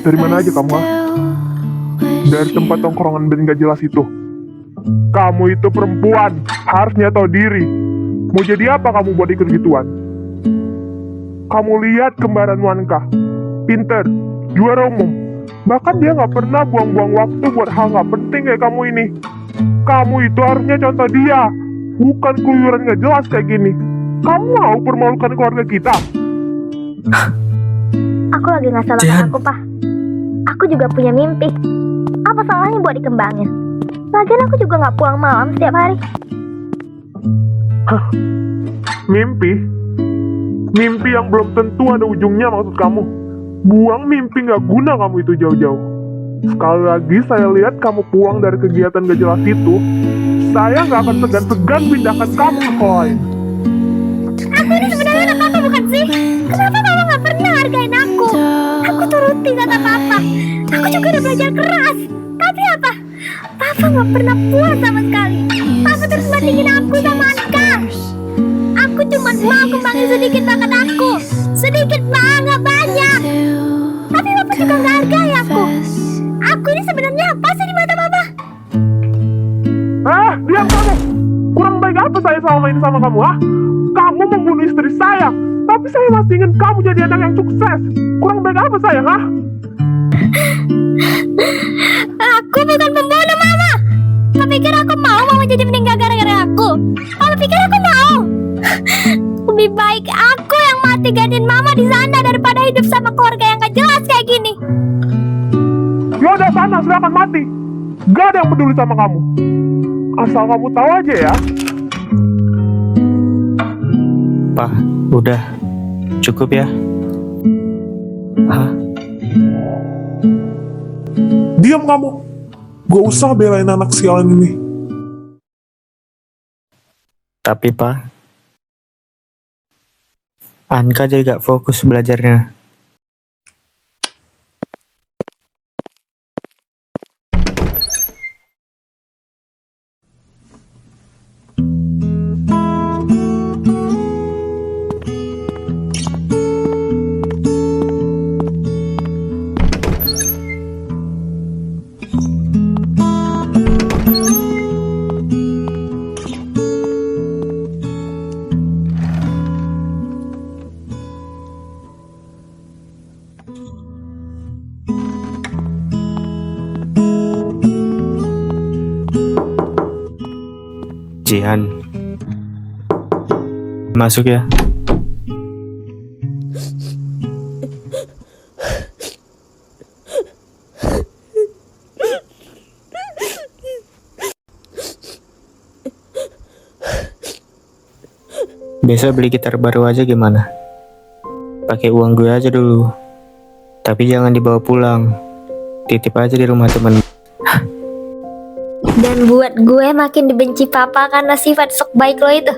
Dari mana aja kamu, ha? Dari tempat tongkrongan band gak jelas itu. Kamu itu perempuan, harusnya tahu diri. Mau jadi apa kamu buat ikut gituan? Kamu lihat kembaran Wanka, pinter, juara umum. Bahkan dia gak pernah buang-buang waktu buat hal gak penting kayak kamu ini. Kamu itu harusnya contoh dia, bukan keluyuran gak jelas kayak gini. Kamu mau permalukan keluarga kita? Aku lagi gak salahkan aku, Pak. Aku juga punya mimpi. Apa salahnya buat dikembangin? Lagian aku juga gak pulang malam setiap hari. Hah? Mimpi? Mimpi yang belum tentu ada ujungnya maksud kamu. Buang mimpi gak guna kamu itu jauh-jauh. Sekali lagi saya lihat kamu pulang dari kegiatan gak jelas itu, saya gak akan segan-segan pindahkan kamu ke sekolah lain. Aku ini sebenarnya anak Papa bukan sih? Kenapa Papa gak pernah hargain aku? Aku turuti kata Papa. Aku juga udah belajar keras. Tapi apa? Papa gak pernah puas sama sekali. Papa terus bandingin aku sama Anka. Aku cuma mau kembangin sedikit bakat aku. Sedikit banget, banyak. Tapi Papa juga gak hargai aku. Aku ini sebenarnya apa sih di mata Papa? Diam kamu! Kurang baik apa saya selama ini sama kamu, ha? Kamu membunuh istri saya, tapi saya masih ingin kamu jadi anak yang sukses. Kurang baik apa saya, ha? Aku bukan pembunuh, Mama. Kau pikir aku mau Mama jadi meninggal gara-gara aku? Mama pikir aku mau? Lebih baik aku yang mati gantiin Mama di sana daripada hidup sama keluarga yang gak jelas kayak gini. Ya udah sana, silakan mati. Gak ada yang peduli sama kamu. Asal kamu tahu aja ya. Pak, udah cukup ya. Hah? Diam kamu. Gak usah belain anak sialan ini. Tapi Pak, Anka jadi gak fokus belajarnya. Jihan, masuk ya. Besok beli gitar baru aja gimana? Pakai uang gue aja dulu. Tapi jangan dibawa pulang. Titip aja di rumah temen. Dan buat gue makin dibenci Papa karena sifat sok baik lo itu.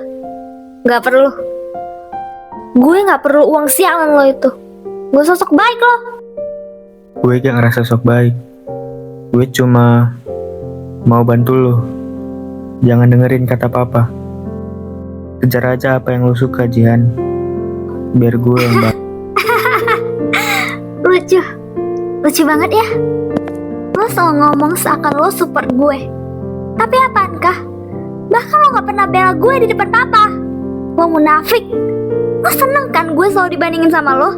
Gak perlu. Gue gak perlu uang sialan lo itu. Gue sosok baik lo. Gue gak ngerasa sok baik. Gue cuma mau bantu lo. Jangan dengerin kata Papa. Kejar aja apa yang lo suka, Jihan. Biar gue yang baik. Lucu. Lucu banget ya. Lo selalu ngomong seakan lo support gue. Tapi apaan kah? Bahkan lo gak pernah bela gue di depan Papa. Lo munafik. Lo seneng kan gue selalu dibandingin sama lo?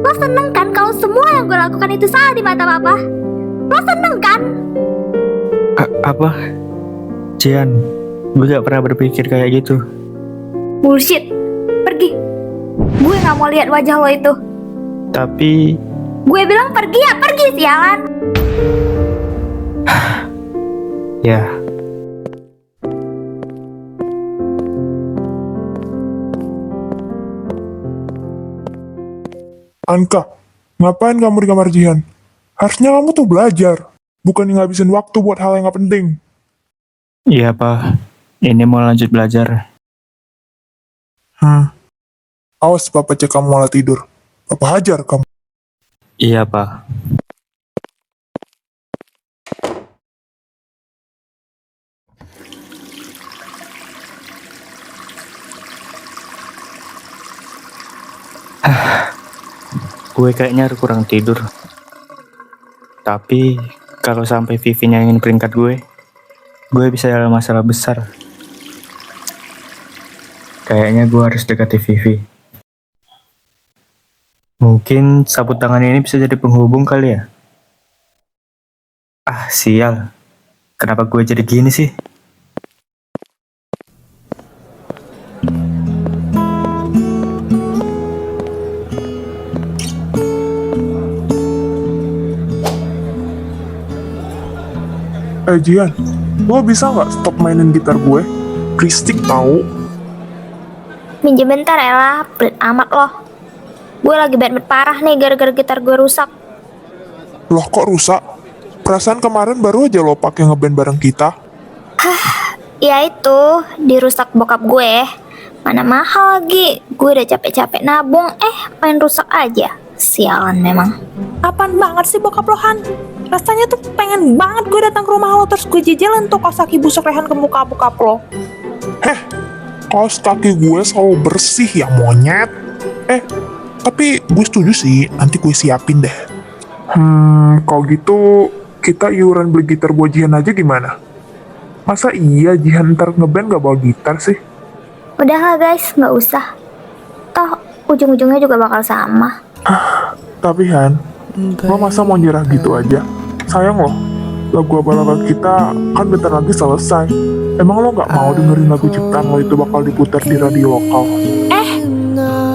Lo seneng kan kalau semua yang gue lakukan itu salah di mata Papa? Lo seneng kan? Apa? Jihan, gue gak pernah berpikir kayak gitu. Bullshit. Pergi. Gue gak mau lihat wajah lo itu. Tapi Gue bilang pergi ya pergi, sialan. ya, Anka, ngapain kamu di kamar Jihan? Harusnya kamu tuh belajar, bukan ngabisin waktu buat hal yang gak penting. iya Pak. Ini mau lanjut belajar. Awas Papa cek kamu malah tidur. Papa hajar kamu. Iya Pak. Gue kayaknya kurang tidur. Tapi kalau sampai Vivi nyayangin peringkat gue bisa dalam masalah besar. Kayaknya gue harus dekati Vivi. Mungkin sapu tangan ini bisa jadi penghubung kali ya? Ah, sial. Kenapa gue jadi gini sih? Jian, lo bisa nggak stop mainin gitar gue? Berisik tau. Minjem bentar ya lah, pelit amat loh. Gue lagi bad mood parah nih gara-gara gitar gue rusak. Loh kok rusak? Perasaan kemarin baru aja lo pakai ngeband bareng kita. Ya itu, dirusak bokap gue. Mana mahal lagi, gue udah capek-capek nabung, main rusak aja. Sialan memang. Apaan banget sih bokap lo, Han? Rasanya tuh pengen banget gue datang ke rumah lo terus gue jejelin tuh kaos kaki busuk Rehan ke muka bokap lo. Kaos kaki gue selalu bersih ya monyet. Tapi gue setuju sih, nanti gue siapin deh. Kalau gitu kita iuran beli gitar buat Jihan aja gimana? Masa iya Jihan ntar ngeband gak bawa gitar sih? Udahlah guys, nggak usah. Toh ujung-ujungnya juga bakal sama. Tapi Han, lo masa mau nyerah gitu aja? Sayang loh, lagu abal-abal kita kan bentar lagi selesai. Emang lo gak mau dengerin lagu ciptaan lo itu bakal diputar di radio lokal?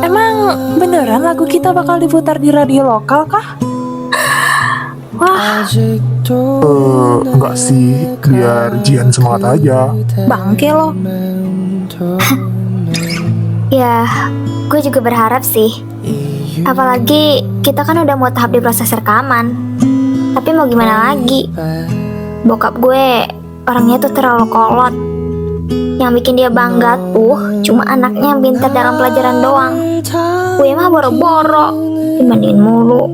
Emang beneran lagu kita bakal diputar di radio lokal kah? Wah, Enggak sih, biar Jihan semangat aja. bangke lo. Ya, gue juga berharap sih. Apalagi kita kan udah mau tahap di proses rekaman. Tapi mau gimana lagi? Bokap gue orangnya tuh terlalu kolot. Yang bikin dia bangga tuh cuma anaknya yang pintar dalam pelajaran doang. Gue mah boro-boro, dibandingin mulu.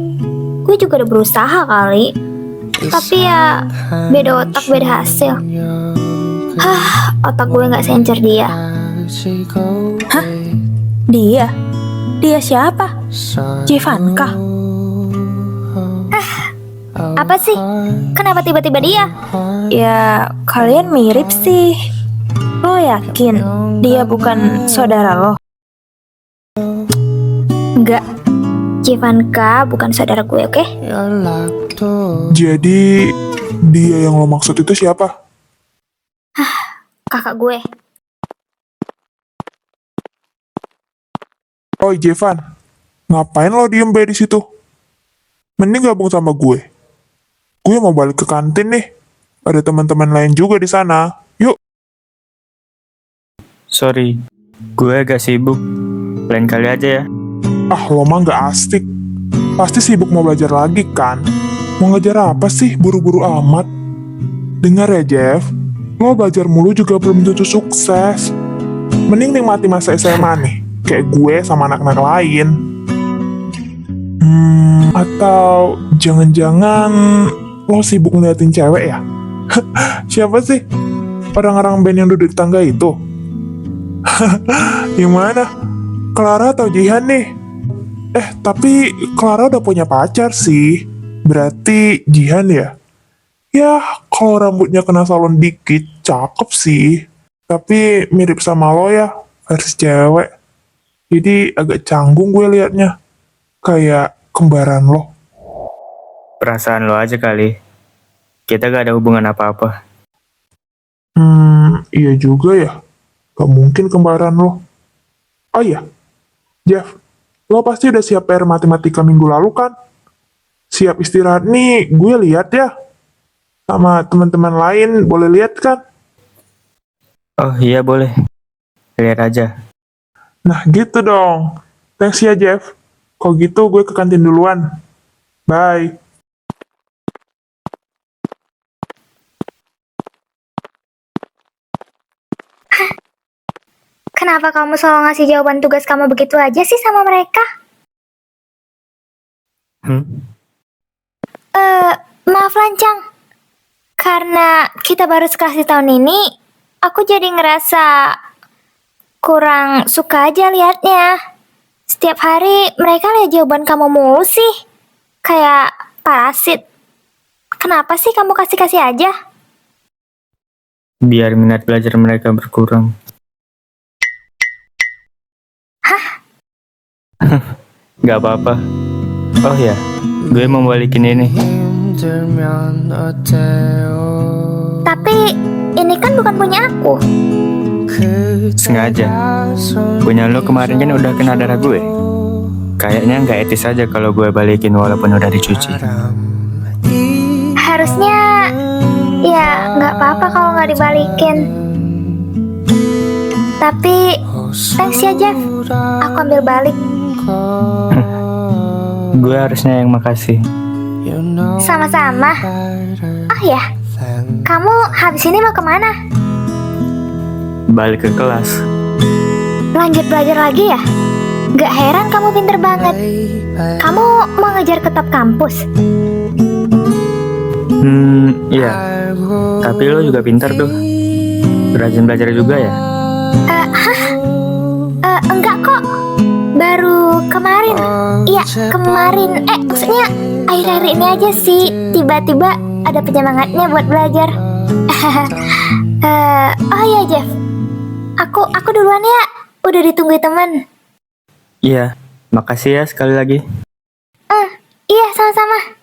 Gue juga udah berusaha kali. Tapi ya beda otak beda hasil. Otak gue gak seencer dia. Hah? Dia? Dia siapa? Jivanka? Apa sih? Kenapa tiba-tiba dia? Ya, kalian mirip sih. Lo yakin dia bukan saudara lo? Enggak. Jivanka bukan saudara gue, oke? Jadi, dia yang lo maksud itu siapa? Kakak gue. Oi Jevan, ngapain lo diem be di situ? Mending gabung sama gue. Gue mau balik ke kantin nih. Ada teman-teman lain juga di sana. Yuk. Sorry, gue agak sibuk. Lain kali aja ya. Lo mah nggak asik. Pasti sibuk mau belajar lagi kan? Mau ngejar apa sih buru-buru amat? Dengar ya Jeff, lo belajar mulu juga belum tentu sukses. Mending nikmati masa SMA nih, kayak gue sama anak-anak lain. Atau jangan-jangan lo sibuk ngeliatin cewek ya? Siapa sih? Orang-orang band yang duduk di tangga itu? Gimana? Clara atau Jihan nih? Tapi Clara udah punya pacar sih. Berarti Jihan ya? Ya, kalau rambutnya kena salon dikit, cakep sih. Tapi mirip sama lo ya, versi cewek. Jadi agak canggung gue liatnya. Kayak kembaran lo. Perasaan lo aja kali. Kita gak ada hubungan apa-apa. Iya juga ya. Gak mungkin kembaran lo. Oh iya, Jeff, lo pasti udah siap PR matematika minggu lalu kan? Siap istirahat nih, gue lihat ya. Sama teman-teman lain, boleh lihat kan? Oh iya boleh. Lihat aja. Nah gitu dong. Thanks ya Jeff. Kalau gitu gue ke kantin duluan. Bye. Kenapa kamu selalu ngasih jawaban tugas kamu begitu aja sih sama mereka? Maaf Lancang. Karena kita baru sekelas di tahun ini, aku jadi ngerasa kurang suka aja liatnya. Setiap hari mereka lihat jawaban kamu mulu sih. Kayak parasit. Kenapa sih kamu kasih-kasih aja? Biar minat belajar mereka berkurang. Gak apa-apa. Oh ya, gue mau balikin ini. Tapi ini kan bukan punya aku. Sengaja. Punya lo kemarin kan udah kena darah gue. Kayaknya nggak etis aja kalau gue balikin walaupun udah dicuci. Harusnya ya nggak apa-apa kalau nggak dibalikin. Tapi thanks ya Jeff, aku ambil balik. Gue harusnya yang makasih. Sama-sama. Oh ya, kamu habis ini mau kemana? Balik ke kelas. Lanjut belajar lagi ya? Gak heran kamu pinter banget. Kamu mau ngejar ke top kampus? Iya. Tapi lo juga pintar tuh. Rajin belajar juga ya? Enggak kok. Baru kemarin. Iya, kemarin. Maksudnya akhir-akhir ini aja sih. Tiba-tiba ada penyemangatnya buat belajar. Oh iya Jeff. Aku duluan ya. Udah ditunggu teman. Iya. Makasih ya sekali lagi. Iya, sama-sama.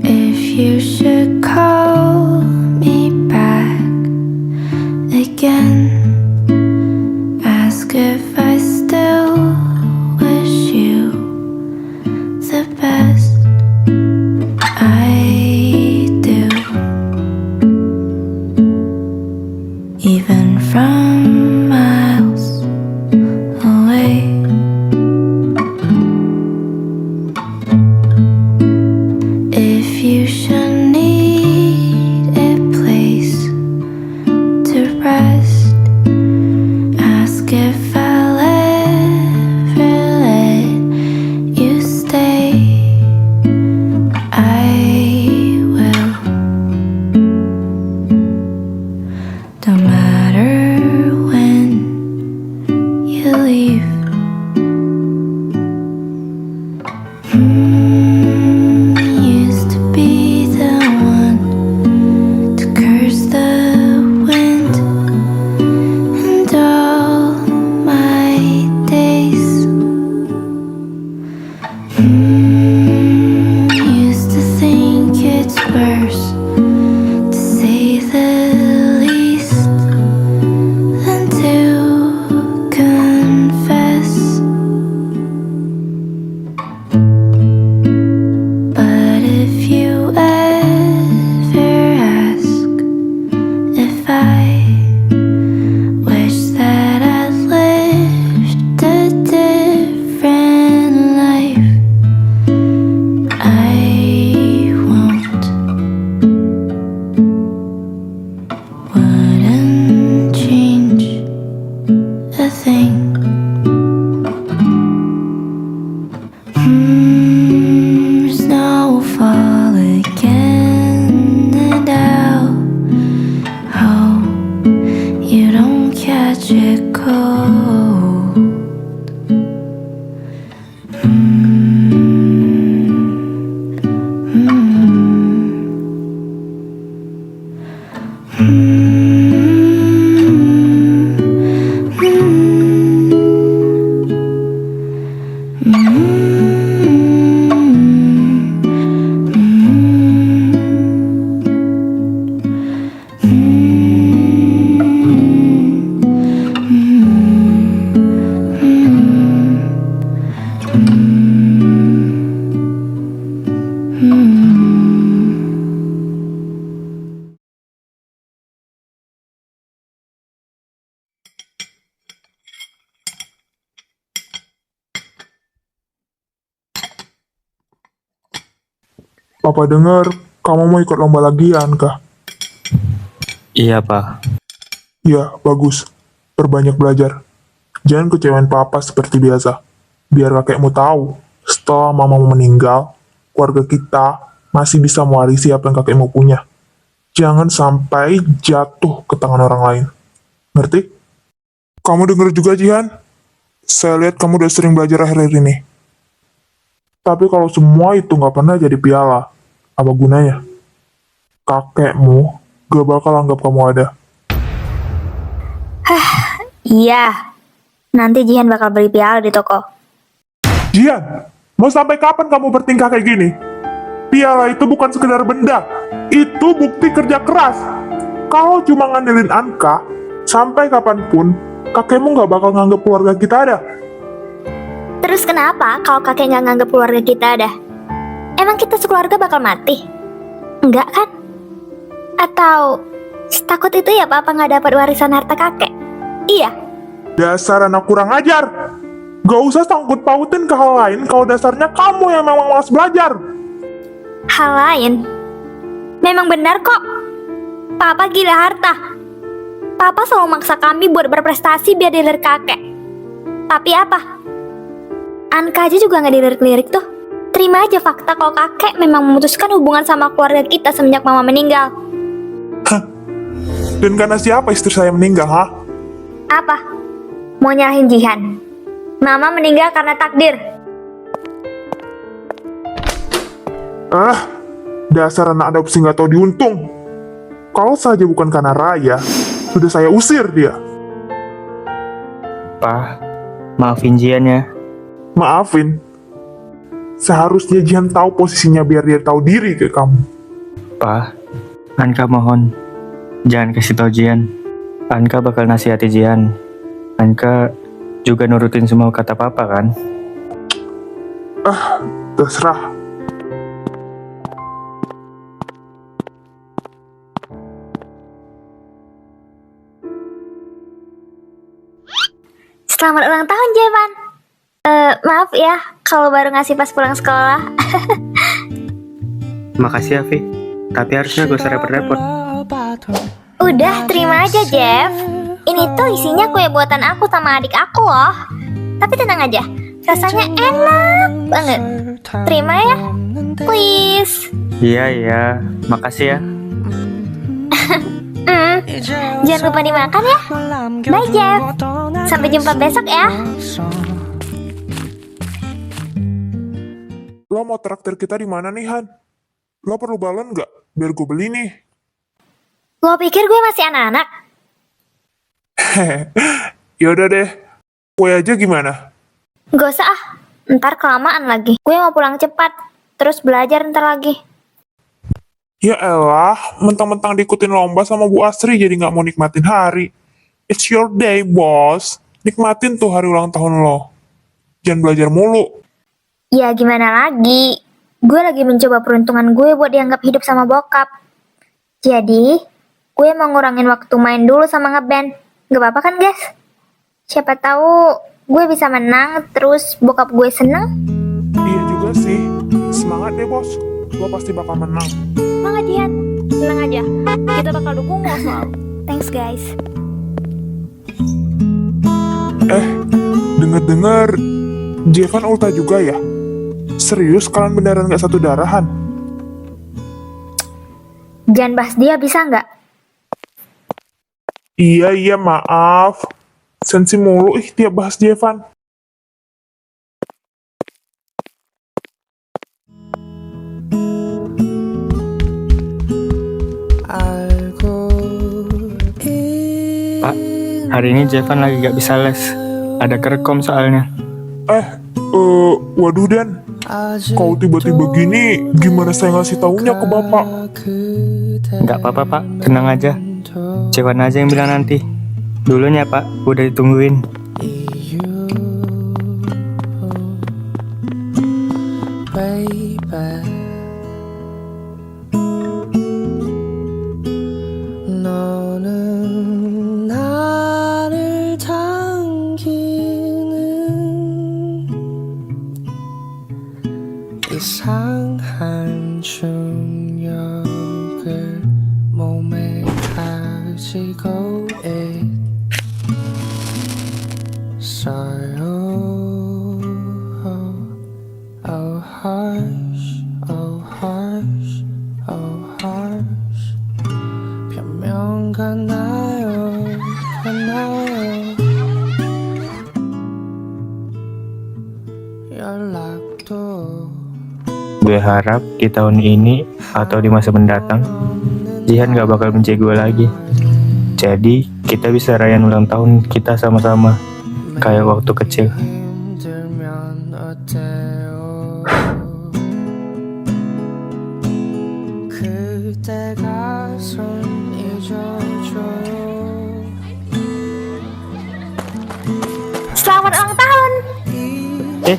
If you should call me back again, ask if I still wish you the best. I do, even from miles away. If you should need a place to rest, ask if I'll ever let you stay. I will, no matter when you leave. Used to be the one to curse the wind and all my days. Used to think it's worse, to say the least, than to confess. But if you ever ask if I wish that I'd lived a different life, I won't. Wouldn't change a thing. Snowfall again, and I'll hope you don't catch it cold. Papa dengar kamu mau ikut lomba lagi ya, Anka? Iya, Pak. Ya, bagus. Perbanyak belajar. Jangan kecewain papa seperti biasa. Biar kakekmu tahu, setelah mamamu meninggal, keluarga kita masih bisa mewarisi apa yang kakekmu punya. Jangan sampai jatuh ke tangan orang lain. Ngerti? Kamu denger juga, Jihan? Saya lihat kamu udah sering belajar akhir-akhir ini. Tapi kalau semua itu nggak pernah jadi piala, apa gunanya? Kakekmu gak bakal anggap kamu ada. Iya. Nanti Jihan bakal beli piala di toko. Jihan, mau sampai kapan kamu bertingkah kayak gini? Piala itu bukan sekedar benda, itu bukti kerja keras. Kalau cuma ngandelin angka, sampai kapanpun, kakekmu nggak bakal nganggap keluarga kita ada. Terus kenapa kalau kakek nggak nganggap keluarga kita ada? Emang kita sekeluarga bakal mati? Enggak kan? Atau takut itu ya papa nggak dapat warisan harta kakek? Iya. Dasar anak kurang ajar. Gak usah sangkut pautin ke hal lain kalau dasarnya kamu yang memang malas belajar. Hal lain? Memang benar kok. Papa gila harta. Papa selalu maksa kami buat berprestasi biar dilirik kakek. Tapi apa? Anka aja juga nggak dilirik-lirik tuh. Terima aja fakta kalau kakek memang memutuskan hubungan sama keluarga kita semenjak mama meninggal. Dan karena siapa istri saya meninggal, ha? Apa? Mau nyalahin Jihan? Mama meninggal karena takdir. Dasar anak adopsi nggak tahu diuntung. Kalau saja bukan karena Raya, sudah saya usir dia. Pak, maafin Jian ya. Maafin. Seharusnya Jihan tahu posisinya biar dia tahu diri ke kamu. Pak, Anka mohon, jangan kasih tau Jian. Anka bakal nasihati Jian. Anka juga nurutin semua kata papa kan? Terserah. Selamat ulang tahun, Jevan. Maaf ya, kalau baru ngasih pas pulang sekolah. Makasih ya, Vi. Tapi harusnya gak usah repot-repot. Udah, terima aja, Jeff. Ini tuh isinya kue buatan aku sama adik aku loh. Tapi tenang aja, rasanya enak banget. Terima ya, please. Iya, makasih ya. Jangan lupa dimakan ya. Bye, Jeff. Sampai jumpa besok ya. Lo mau traktir kita di mana nih, Han? Lo perlu balon nggak? Biar gue beli nih. Lo pikir gue masih anak-anak? Yaudah deh. Kue aja gimana? Gak usah ah, ntar kelamaan lagi. Gue mau pulang cepat, terus belajar ntar lagi. Ya elah, mentang-mentang diikutin lomba sama Bu Asri jadi nggak mau nikmatin hari. It's your day, bos. Nikmatin tuh hari ulang tahun lo. Jangan belajar mulu. Ya gimana lagi? Gue lagi mencoba peruntungan gue buat dianggap hidup sama bokap. Jadi, gue mau ngurangin waktu main dulu sama ngeband. Gak apa-apa kan, guys? Siapa tahu gue bisa menang, terus bokap gue seneng. Iya juga sih. Semangat deh, bos. Lo pasti bakal menang. Semangat, Jihan. Tenang aja, kita bakal dukung lo selalu. Thanks, guys. Dengar-dengar Jevan ulta juga ya? Serius kalian beneran gak satu darahan? Jangan bahas dia, bisa nggak? Iya, maaf. Sensi mulu tiap bahas Jevan. Pak, hari ini Jevan lagi gak bisa les. Ada kerekom soalnya. Waduh Dan. Kau tiba-tiba gini, gimana saya ngasih taunya ke bapak? Gak apa-apa Pak, tenang aja. Jevan aja yang bilang nanti. Dulunya Pak, udah ditungguin. 너는 나를 당기는 이상한 중력을 몸에 가지고 가지고 있어요. Oh hush, oh hush, oh hush. 변명 가나요, 가나요. 연락도 Gue harap di tahun ini atau di masa mendatang, Jihan gak bakal benci gue lagi. Jadi kita bisa rayain ulang tahun kita sama-sama, kayak waktu kecil. 힘들면 어때요? 그때가 손 잊어줘요. Selamat ulang tahun. Eh,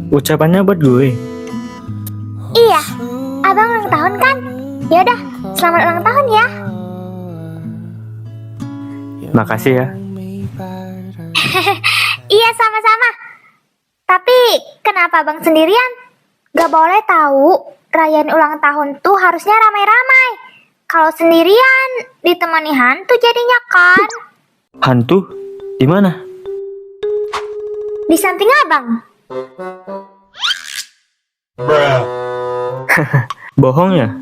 ucapannya buat gue. Iya, abang ulang tahun kan? Yaudah, selamat ulang tahun ya. Makasih ya. Iya, sama-sama. Tapi kenapa abang sendirian? Gak boleh tahu, rayain ulang tahun tuh harusnya ramai-ramai. Kalau sendirian, ditemani hantu jadinya kan. Hantu? Di mana? Di samping abang. Bohong ya?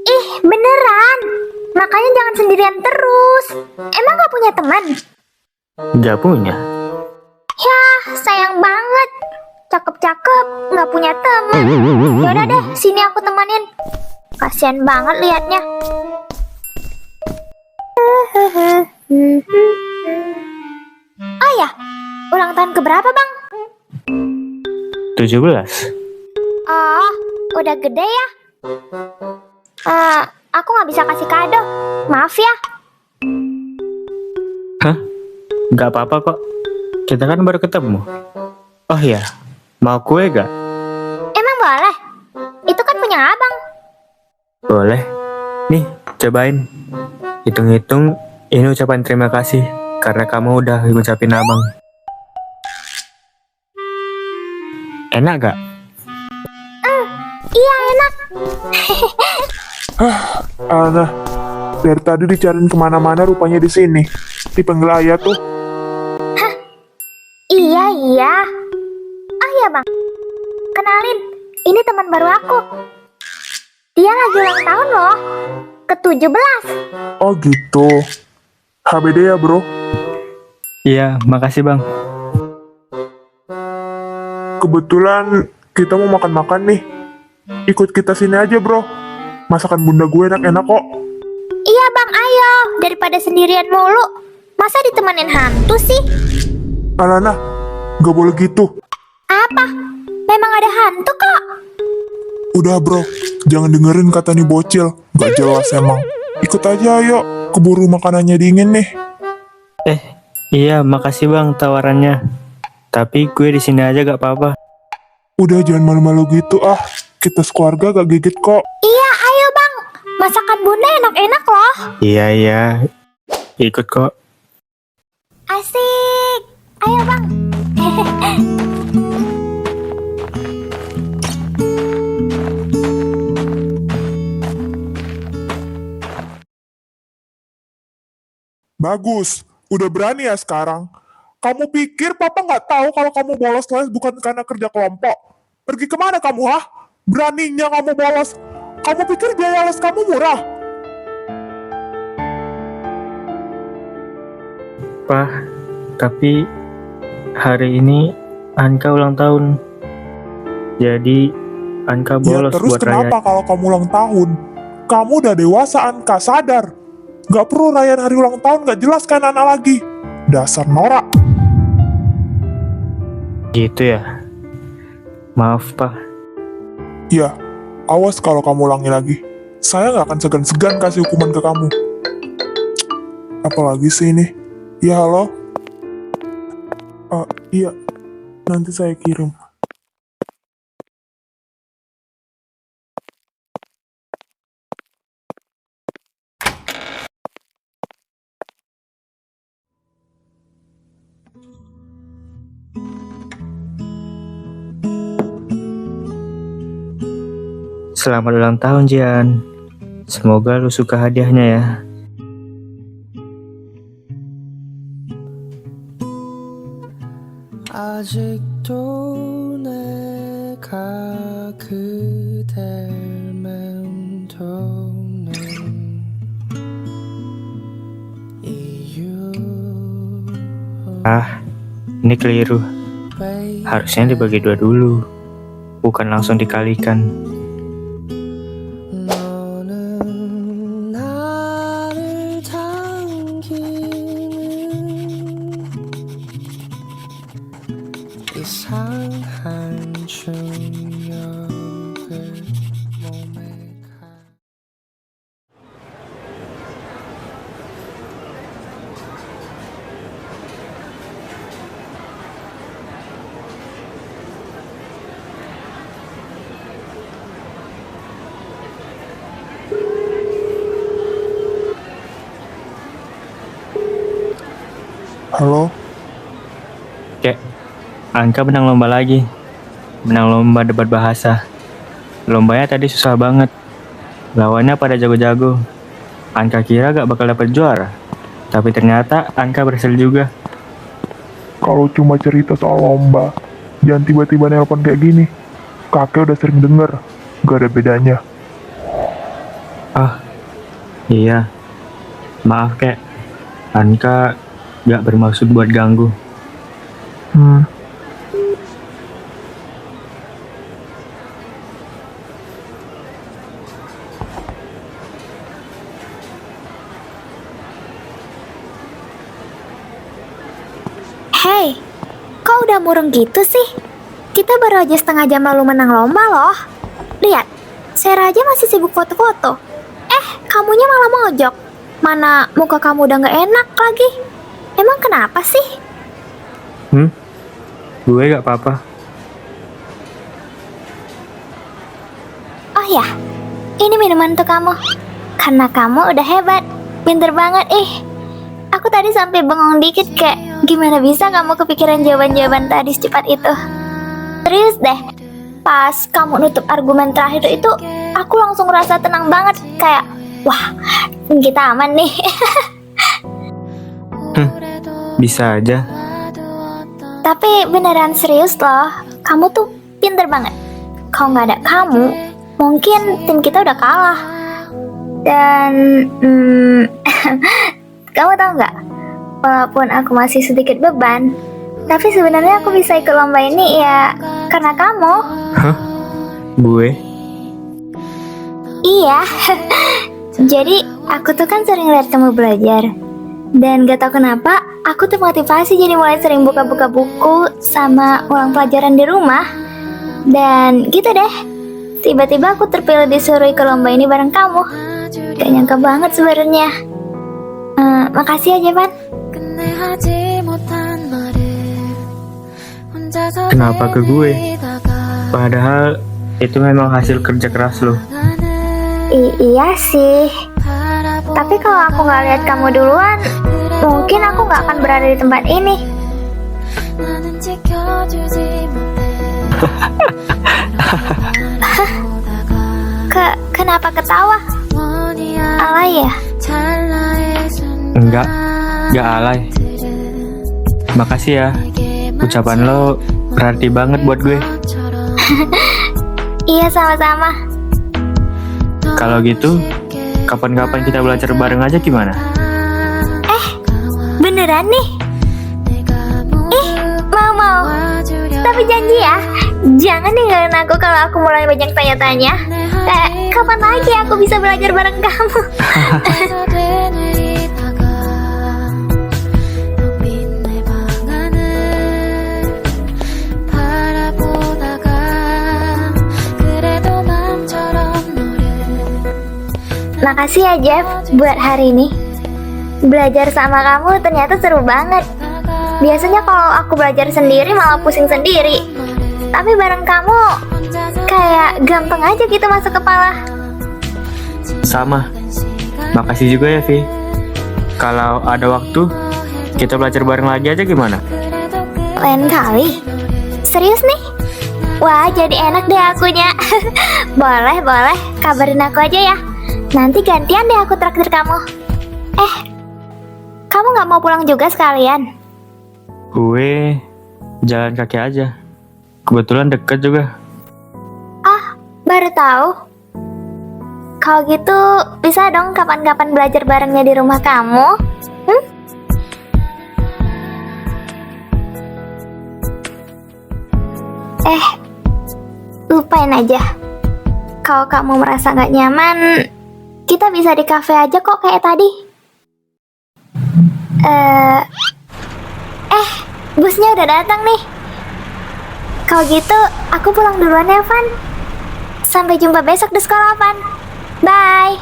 Ih, beneran. Makanya jangan sendirian terus. Emang gak punya teman? Gak punya. Yah, sayang banget. Cakep-cakep, gak punya teman. Yaudah deh, sini aku temanin. Kasian banget liatnya. Oh ya, ulang tahun keberapa bang? 17. Oh, udah gede ya? Aku gak bisa kasih kado. Maaf ya. Hah? Gak apa-apa kok. Kita kan baru ketemu. Oh ya, mau kue gak? Emang boleh? Itu kan punya abang. Boleh. Nih, cobain. Hitung-hitung, ini ucapan terima kasih karena kamu udah ngucapin abang. Enak gak? Iya enak. Ana, dari tadi dicariin kemana-mana rupanya di sini. Dipanggil ayah tuh. Iya. Oh iya bang. Kenalin, ini teman baru aku. Dia lagi ulang tahun loh. Ke-17. Oh gitu. HBD ya bro. Iya, makasih bang. Kebetulan kita mau makan-makan nih. Ikut kita sini aja bro. Masakan bunda gue enak-enak kok. Iya bang, ayo. Daripada sendirian mulu. Masa ditemenin hantu sih? Alana, gak boleh gitu. Apa? Memang ada hantu kok. Udah bro, jangan dengerin kata nih bocil. Gak jelas emang. Ikut aja ayo. Keburu makanannya dingin nih. Iya, makasih bang tawarannya. Tapi gue di sini aja gak apa-apa. Udah jangan malu-malu gitu ah. Kita sekeluarga gak gigit kok. Iya, ayo bang. Masakan bunda enak-enak loh. Iya. Ikut kok. Asik. Ayo bang. Bagus, udah berani ya sekarang. Kamu pikir papa nggak tahu kalau kamu bolos les bukan karena kerja kelompok? Pergi kemana kamu, hah? Beraninya kamu bolos. Kamu pikir biaya les kamu murah? Pak, tapi hari ini Anka ulang tahun. Jadi Anka Ya bolos terus buat kenapa raya. kalau kamu ulang tahun? Kamu udah dewasa, Anka, sadar. Gak perlu rayain hari ulang tahun, gak jelas kan anak lagi. Dasar norak. Gitu ya. Maaf Pak. Ya, awas kalau kamu ulangi lagi. Saya gak akan segan-segan kasih hukuman ke kamu. Apalagi sih ini? Ya halo? Iya, nanti saya kirim. Selamat ulang tahun Jian. Semoga lu suka hadiahnya ya. 아직도 내가 그댈 맴도는 이유 Ini keliru. Harusnya dibagi dua dulu, bukan langsung dikalikan. 너는 나를 당기는 이상한 중력을 몸에 Halo, Kek, Anka menang lomba lagi. Menang lomba debat bahasa. Lombanya tadi susah banget. Lawannya pada jago-jago. Anka kira gak bakal dapat juara. Tapi ternyata Anka berhasil juga. kalau cuma cerita soal lomba, jangan tiba-tiba nelpon kayak gini. Kakek udah sering denger, gak ada bedanya. Iya. Maaf, Kek. Anka gak bermaksud buat ganggu. Hei, kok udah murung gitu sih? Kita baru aja setengah jam lalu menang lomba loh. Lihat, Sarah aja masih sibuk foto-foto. Kamunya malah mojok. Mana muka kamu udah gak enak lagi. Emang kenapa sih? Gue gak apa-apa. Oh ya, ini minuman untuk kamu. Karena kamu udah hebat. Pinter banget Aku tadi sampai bengong dikit kayak gimana bisa kamu kepikiran jawaban-jawaban tadi secepat itu. Serius deh, pas kamu nutup argumen terakhir itu, aku langsung ngerasa tenang banget. Kayak, wah, kita aman nih. Bisa aja. Tapi beneran serius loh, kamu tuh pinter banget. Kalau nggak ada kamu, mungkin tim kita udah kalah. Dan kamu tahu nggak? Walaupun aku masih sedikit beban, tapi sebenarnya aku bisa ikut lomba ini ya karena kamu. Gue? Iya. Jadi aku tuh kan sering lihat kamu belajar. Dan gak tau kenapa, aku termotivasi jadi mulai sering buka-buka buku sama ulang pelajaran di rumah. Dan gitu deh, tiba-tiba aku terpilih disuruh ikut lomba ini bareng kamu. Gak nyangka banget sebenarnya. Makasih ya, Jevan. Kenapa ke gue? Padahal itu memang hasil kerja keras lo. Iya sih. Tapi kalau aku nggak lihat kamu duluan, mungkin aku nggak akan berada di tempat ini. Kenapa ketawa? Alay ya? Enggak alay. Makasih ya. Ucapan lo berarti banget buat gue. Iya, sama-sama. Kalau gitu, kapan-kapan kita belajar bareng aja gimana? Beneran nih? Mau. Tapi janji ya, jangan ninggalin aku kalau aku mulai banyak tanya-tanya. Kapan lagi aku bisa belajar bareng kamu? Makasih ya Jeff buat hari ini. Belajar sama kamu ternyata seru banget. Biasanya kalau aku belajar sendiri malah pusing sendiri. Tapi bareng kamu kayak gampang aja gitu masuk kepala. Sama. Makasih juga ya, Vi. Kalau ada waktu, kita belajar bareng lagi aja gimana? Lain kali. Serius nih? Wah, jadi enak deh akunya. Boleh. Kabarin aku aja ya. Nanti gantian deh aku traktir kamu. Kamu nggak mau pulang juga sekalian? Gue jalan kaki aja. Kebetulan deket juga. Baru tahu. Kalau gitu bisa dong kapan-kapan belajar barengnya di rumah kamu. Lupain aja. Kalau kamu merasa nggak nyaman, kita bisa di kafe aja kok kayak tadi. Busnya udah datang nih. Kalau gitu, aku pulang duluan ya, Van. Sampai jumpa besok di sekolah, Van. Bye.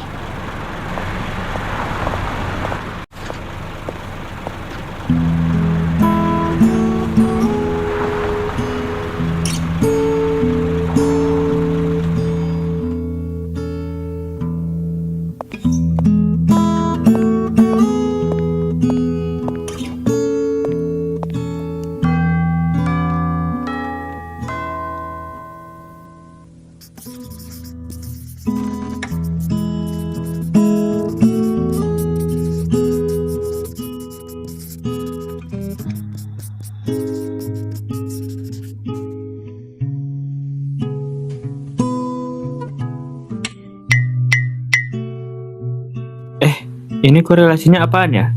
Ini korelasinya apaan ya?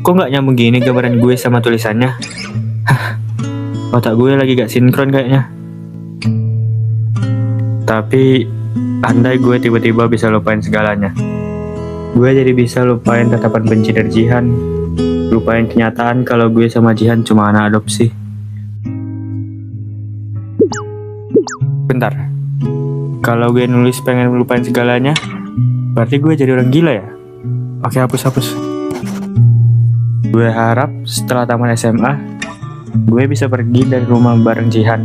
Kok nggak nyambung gini gambaran gue sama tulisannya? Otak gue lagi gak sinkron kayaknya. Tapi andai gue tiba-tiba bisa lupain segalanya, gue jadi bisa lupain tatapan benci dari Jihan, lupain kenyataan kalau gue sama Jihan cuma anak adopsi. Bentar, kalau gue nulis pengen lupain segalanya, berarti gue jadi orang gila ya? Oke, hapus. Gue harap setelah tamat SMA, gue bisa pergi dari rumah bareng Jihan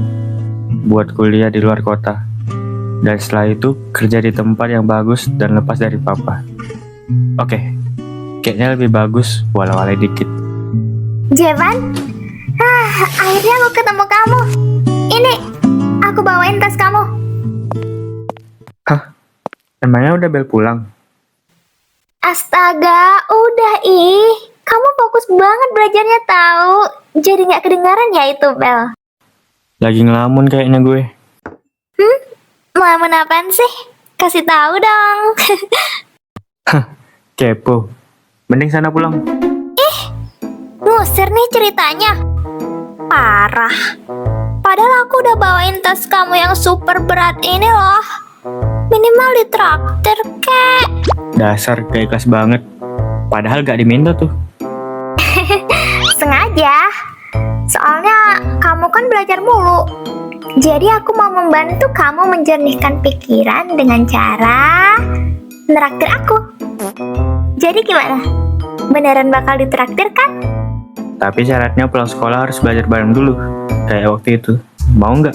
buat kuliah di luar kota. Dan setelah itu kerja di tempat yang bagus dan lepas dari papa. Oke, kayaknya lebih bagus walau alay dikit. Jevan, akhirnya aku ketemu kamu. Ini, aku bawain tas kamu. Emangnya udah bel pulang? Astaga, udah kamu fokus banget belajarnya tahu. Jadi nggak kedengaran ya itu bel. Lagi ngelamun kayaknya gue. Ngelamun apaan sih? Kasih tahu dong. Kepo. Mending sana pulang. Ngusir nih ceritanya. Parah. Padahal aku udah bawain tas kamu yang super berat ini loh. Minimal ditraktir kek. Dasar gak ikhlas banget. Padahal gak diminta tuh. Sengaja. Soalnya kamu kan belajar mulu. Jadi aku mau membantu kamu menjernihkan pikiran dengan cara neraktir aku. Jadi gimana? Beneran bakal ditraktir kan? Tapi syaratnya pulang sekolah harus belajar bareng dulu. Kayak waktu itu. Mau nggak?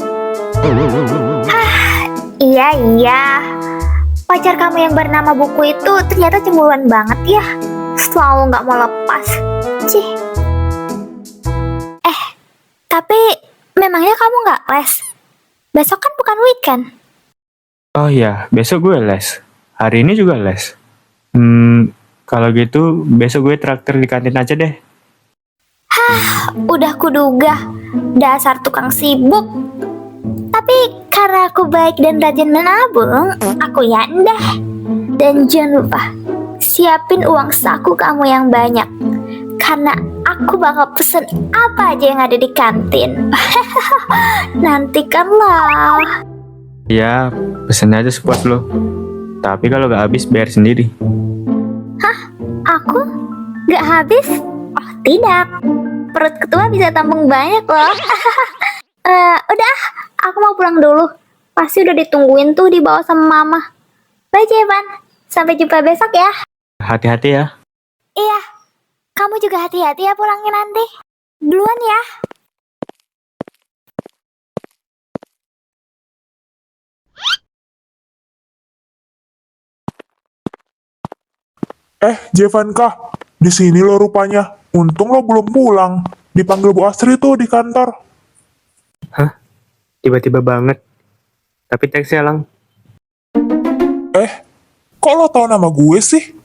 Iya. Pacar kamu yang bernama Buku itu ternyata cemburuan banget ya. Selalu nggak mau lepas. Cih. Tapi memangnya kamu nggak les? Besok kan bukan weekend. Oh iya, besok gue les. Hari ini juga les. Kalau gitu besok gue traktir di kantin aja deh. Udah kuduga, dasar tukang sibuk. Tapi karena aku baik dan rajin menabung, aku yain deh. Dan jangan lupa, siapin uang saku kamu yang banyak. Karena aku bakal pesen apa aja yang ada di kantin. Nantikanlah. Ya, pesen aja sepuas lo. Tapi kalau gak habis bayar sendiri. Aku? Gak habis? Oh tidak. Perut ketua bisa tampung banyak loh. Udah, aku mau pulang dulu. Pasti udah ditungguin tuh di bawah sama mama. Bye Jevan. Sampai jumpa besok ya. Hati-hati ya. Iya. Kamu juga hati-hati ya pulangnya nanti. Duluan ya. Jevanka, di sini lo rupanya. Untung lo belum pulang. Dipanggil Bu Astri tuh di kantor. Tiba-tiba banget. Tapi teks ya, Lang. Kok lo tau nama gue sih?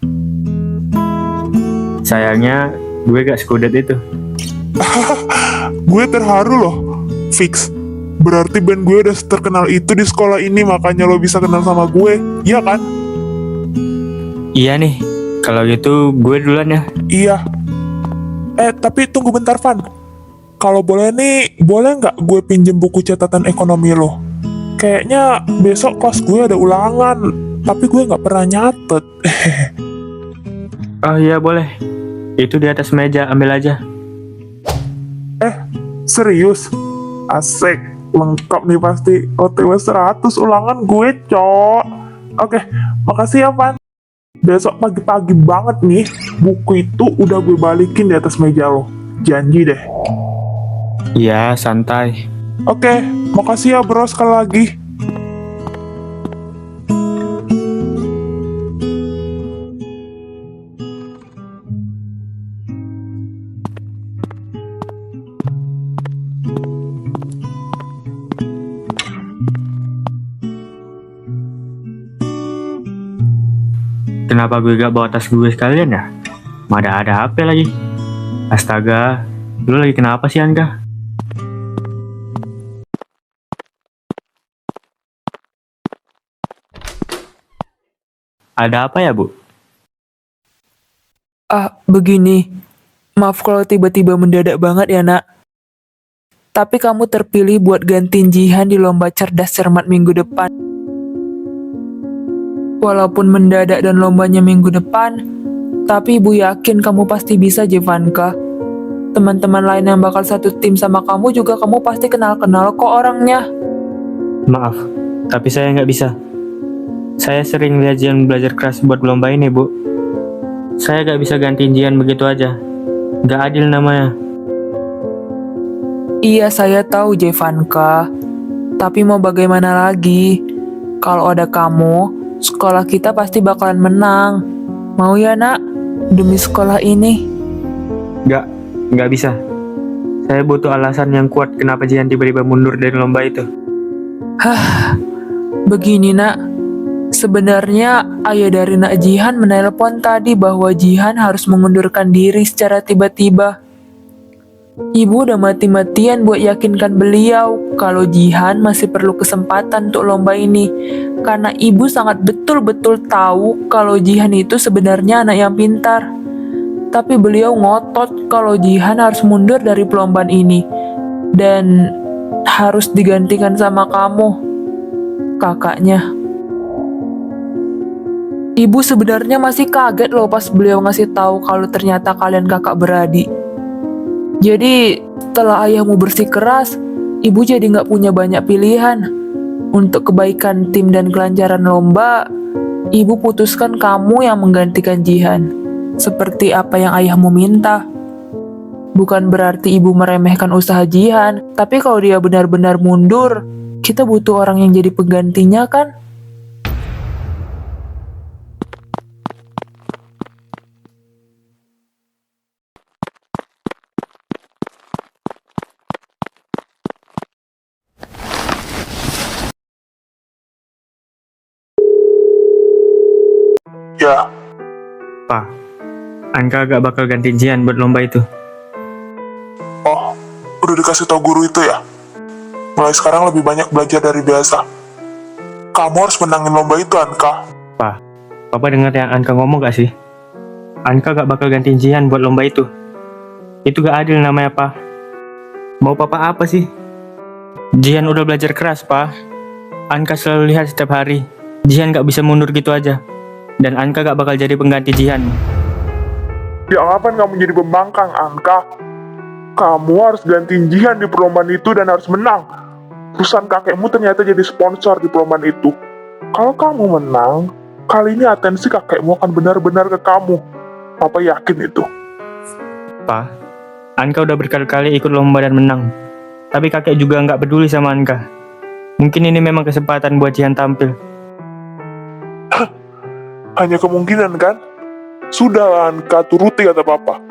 Sayangnya, gue gak sekudet itu. Gue terharu loh. Fix. Berarti band gue udah terkenal itu di sekolah ini, makanya lo bisa kenal sama gue. Iya kan? Iya nih, kalau gitu gue duluan ya. Iya. Tapi tunggu bentar, Van. Kalau boleh nih, boleh nggak gue pinjem buku catatan ekonomi lo? Kayaknya besok kelas gue ada ulangan, tapi gue nggak pernah nyatet. Oh iya boleh. Itu di atas meja, ambil aja. Serius? Asik, lengkap nih pasti. OTW 100 ulangan gue, cok. Oke, makasih ya, Van. Besok pagi-pagi banget nih, buku itu udah gue balikin di atas meja lo. Janji deh. Iya, santai. Oke, makasih ya bro sekali lagi. Kenapa gue gak bawa tas gue sekalian ya? Mana ada HP lagi. Astaga, lu lagi kenapa sih Anka? Ada apa ya, Bu? Begini. Maaf kalau tiba-tiba mendadak banget ya, Nak. Tapi kamu terpilih buat gantiin Jihan di lomba cerdas cermat minggu depan. Walaupun mendadak dan lombanya minggu depan, tapi Ibu yakin kamu pasti bisa, Jevanka. Teman-teman lain yang bakal satu tim sama kamu juga kamu pasti kenal-kenal kok orangnya. Maaf, tapi saya nggak bisa. Saya sering lihat Jihan belajar keras buat lomba ini, Bu. Saya nggak bisa gantiin Jihan begitu aja. Nggak adil namanya. Iya, saya tahu, Jevanka. Tapi mau bagaimana lagi? Kalau ada kamu, sekolah kita pasti bakalan menang. Mau ya, Nak? Demi sekolah ini. Nggak bisa. Saya butuh alasan yang kuat kenapa Jihan tiba-tiba mundur dari lomba itu. Begini, Nak. Sebenarnya ayah dari Nak Jihan menelpon tadi bahwa Jihan harus mengundurkan diri secara tiba-tiba. Ibu udah mati-matian buat yakinkan beliau kalau Jihan masih perlu kesempatan untuk lomba ini. Karena ibu sangat betul-betul tahu kalau Jihan itu sebenarnya anak yang pintar. Tapi beliau ngotot kalau Jihan harus mundur dari perlombaan ini. Dan harus digantikan sama kamu, kakaknya. Ibu sebenarnya masih kaget loh pas beliau ngasih tahu kalau ternyata kalian kakak beradik. Jadi setelah ayahmu bersikeras, ibu jadi nggak punya banyak pilihan. Untuk kebaikan tim dan kelancaran lomba, ibu putuskan kamu yang menggantikan Jihan. Seperti apa yang ayahmu minta. Bukan berarti ibu meremehkan usaha Jihan, tapi kalau dia benar-benar mundur, kita butuh orang yang jadi penggantinya kan? Ya, Pak, Anka gak bakal gantiin Jihan buat lomba itu. oh, udah dikasih tau guru itu ya? Mulai sekarang lebih banyak belajar dari biasa. Kamu harus menangin lomba itu, Anka. Pak, Papa dengar yang Anka ngomong gak sih? Anka gak bakal gantiin Jihan buat lomba itu. Itu gak adil namanya, Pak. Mau Papa apa sih? Jihan udah belajar keras, Pak. Anka selalu lihat setiap hari. Jihan gak bisa mundur gitu aja. Dan Anka gak bakal jadi pengganti Jihan. Ya kapan kamu jadi pembangkang, Anka? Kamu harus gantiin Jihan di perlombaan itu dan harus menang. Perusahaan kakekmu ternyata jadi sponsor di perlombaan itu. Kalau kamu menang, kali ini atensi kakekmu akan benar-benar ke kamu. Papa yakin itu. Pak, Anka udah berkali-kali ikut lomba dan menang. Tapi kakek juga gak peduli sama Anka. Mungkin ini memang kesempatan buat Jihan tampil. Hanya kemungkinan kan? Sudah, Anka, turuti kata Papa.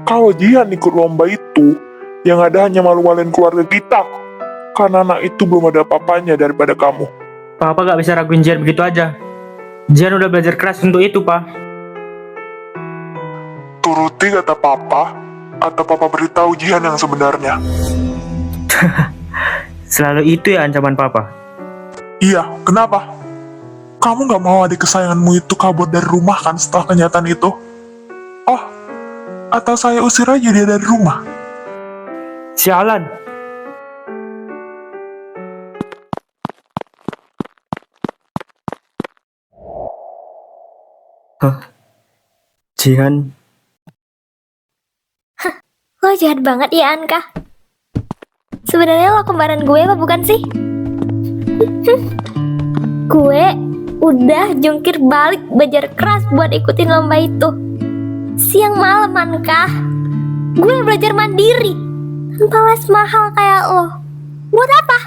Kalau Jihan ikut lomba itu, yang ada hanya malu-maluin keluarga kita. Karena anak itu belum ada apa-apanya daripada kamu. Papa gak bisa raguin Jihan begitu aja. Jihan udah belajar keras untuk itu, Pak. Turuti kata papa, atau papa beritahu Jihan yang sebenarnya. Selalu itu ya ancaman papa. Iya, kenapa? Kamu gak mau adik kesayanganmu itu kabur dari rumah kan setelah kenyataan itu? Oh, atau saya usir aja dia dari rumah? Sialan. Hah? Jihan, Lo jahat banget ya, Anka. Sebenarnya lo kembaran gue apa bukan sih? Gue udah jungkir balik belajar keras buat ikutin lomba itu. Siang malam, Anka. Gue belajar mandiri tanpa les mahal kayak lo. Buat apa?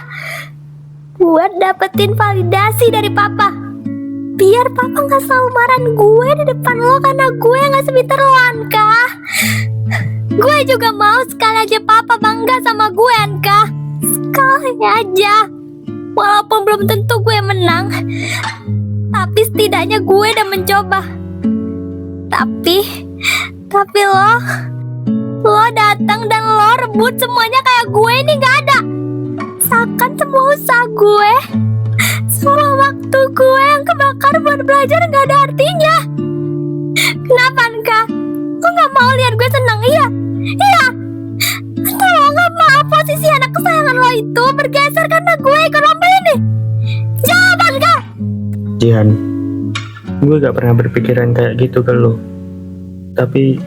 Buat dapetin validasi dari papa. Biar papa gak selalu marahin gue di depan lo karena gue gak sepintar lo, Anka. Gue juga mau sekali aja papa bangga sama gue, Anka. Sekali aja. Walaupun belum tentu gue menang, tapi setidaknya gue udah mencoba. Tapi lo datang dan lo rebut semuanya kayak gue ini gak ada. Seakan semua usaha gue, semua waktu gue yang kebakar buat belajar gak ada artinya. Kenapa, Anka? Lo gak mau lihat gue senang, iya? Iya. Atau lo gak mau posisi anak kesayangan lo itu bergeser karena gue ikut lomba ini? Jawab, Anka. Jihan, gue gak pernah berpikiran kayak gitu ke lo. Tapi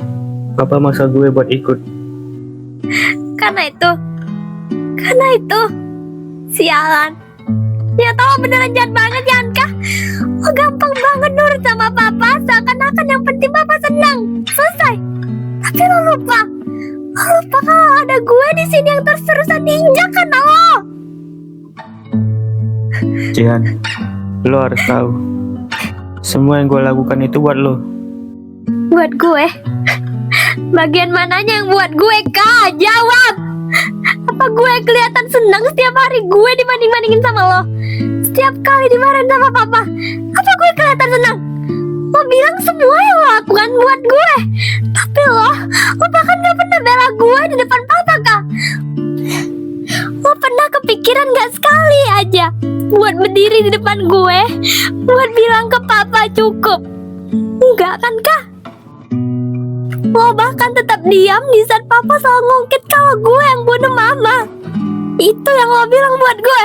papa maksa gue buat ikut. Karena itu sialan. Ya tau beneran jahat banget ya, Anka. Lo gampang banget nurut sama papa, seakan-akan yang penting papa senang. Selesai. Tapi lo lupa kalau ada gue di sini yang terus-terusan diinjak karena lo. Jihan, lo harus tahu, semua yang gue lakukan itu buat lo. Buat gue? Bagian mananya yang buat gue, Kak? Jawab! Apa gue kelihatan senang setiap hari gue dibanding-bandingin sama lo? Setiap kali dimarahin sama papa, apa gue kelihatan senang? Lo bilang semua yang lo lakukan buat gue, tapi lo bahkan gak pernah bela gue di depan papa, Kak. Lo pernah kepikiran gak sekali aja buat berdiri di depan gue, buat bilang ke papa cukup? Enggak kan, Kak? Lo bahkan tetap diam di saat papa selalu ngungkit kalau gue yang bunuh mama. Itu yang lo bilang buat gue.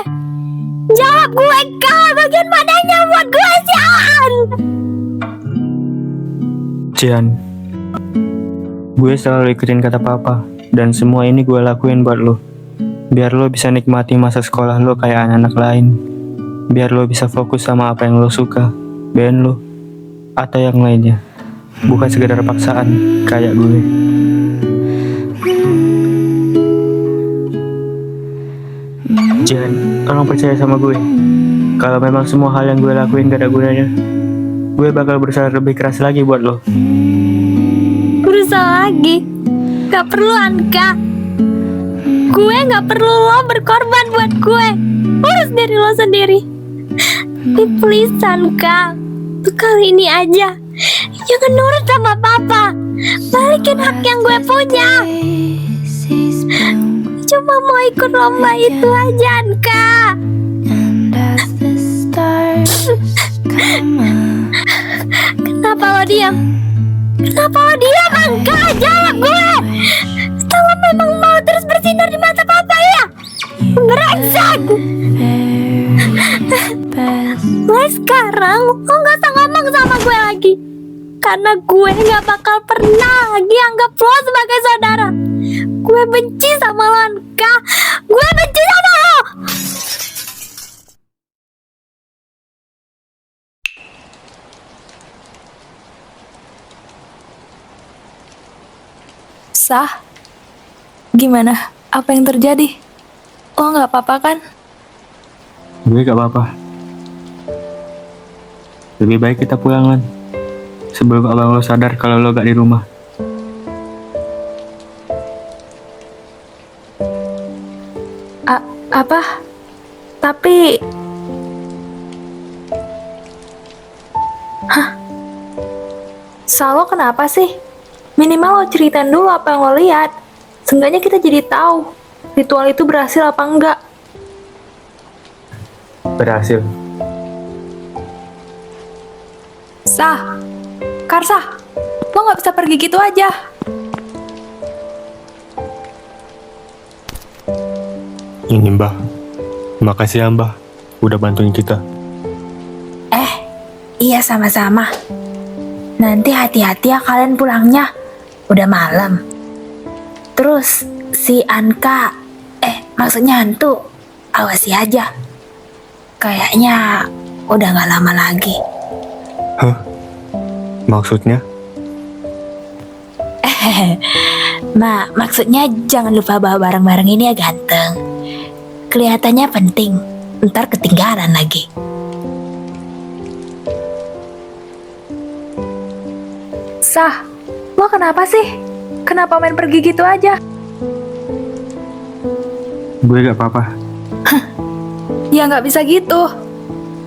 Jawab gue, Kak, bagian mananya buat gue, sialan. Jihan, gue selalu ikutin kata papa, dan semua ini gue lakuin buat lo. Biar lo bisa nikmati masa sekolah lo kayak anak-anak lain. Biar lo bisa fokus sama apa yang lo suka, band lo, atau yang lainnya. Bukan sekedar paksaan kayak gue. Jihan, tolong percaya sama gue. Kalau memang semua hal yang gue lakuin gak ada gunanya, gue bakal berusaha lebih keras lagi buat lo. Berusaha lagi? Gak perlu, Anka. Gue gak perlu lo berkorban buat gue. Urus diri lo sendiri. Tapi please, Anka, untuk kali ini aja, jangan nurut sama papa. Balikin hak yang gue punya. Cuma mau ikut lomba itu aja, Anka. Kenapa lo diam? Kenapa lo diam, Anka? Jawab gue. Kalau memang mau terus bersinar di mata papa ya, brengsek. Mulai sekarang lo gak usah ngomong sama gue lagi, karena gue gak bakal pernah lagi anggap lo sebagai saudara. Gue benci sama lo, Anka. Gue benci sama lo. Sah, gimana? Apa yang terjadi? Lo nggak apa-apa kan? Gue gak apa-apa. Lebih baik kita pulang, Lan, sebelum abang lo sadar kalau lo gak di rumah. Apa? Tapi Salo kenapa sih? Minimal lo ceritain dulu apa yang lo lihat. Seenggaknya kita jadi tahu ritual itu berhasil apa enggak. Berhasil. Sah, Karsa, lo nggak bisa pergi gitu aja. Ini Mbah. Makasih ya Mbah, udah bantuin kita. Iya sama-sama. Nanti hati-hati ya kalian pulangnya. Udah malam. Terus si Anka, maksudnya hantu, awasi aja. Kayaknya udah gak lama lagi. Hah? Maksudnya? Maksudnya jangan lupa bawa barang-barang ini ya ganteng. Kelihatannya penting, ntar ketinggalan lagi. Sah, lo kenapa sih? Kenapa main pergi gitu aja? Gue gak apa-apa. Ya nggak bisa gitu.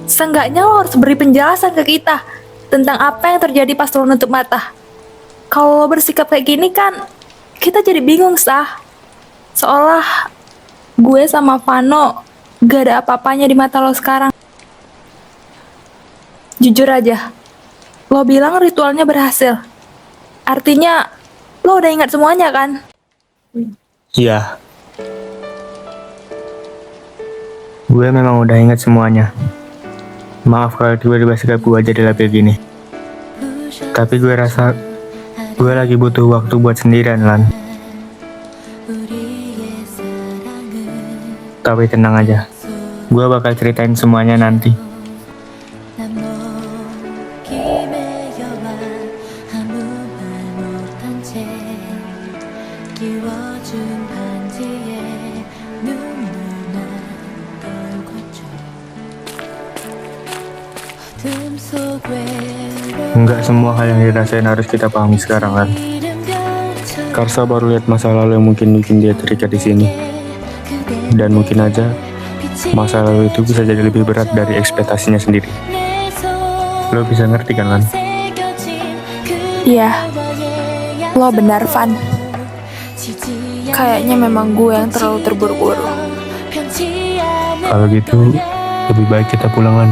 Seenggaknya lo harus beri penjelasan ke kita tentang apa yang terjadi pas lo nutup mata. Kalau lo bersikap kayak gini kan, kita jadi bingung, Sah. Seolah gue sama Vano gak ada apa-apanya di mata lo sekarang. Jujur aja, lo bilang ritualnya berhasil. Artinya, lo udah ingat semuanya kan? Iya. Gue memang udah ingat semuanya. Maaf kalau tiba-tiba sikap gue jadi labil gini. Tapi gue rasa gue lagi butuh waktu buat sendirian, Lan. Tapi tenang aja, gue bakal ceritain semuanya nanti. Enggak semua hal yang dirasain harus kita pahami sekarang, kan? Karsa baru lihat masa lalu yang mungkin bikin dia terikat di sini. Dan mungkin aja masa lalu itu bisa jadi lebih berat dari ekspektasinya sendiri. Lo bisa ngerti kan, Lan? Iya, lo benar, Van. Kayaknya memang gue yang terlalu terburu-buru. Kalau gitu, lebih baik kita pulang, Lan.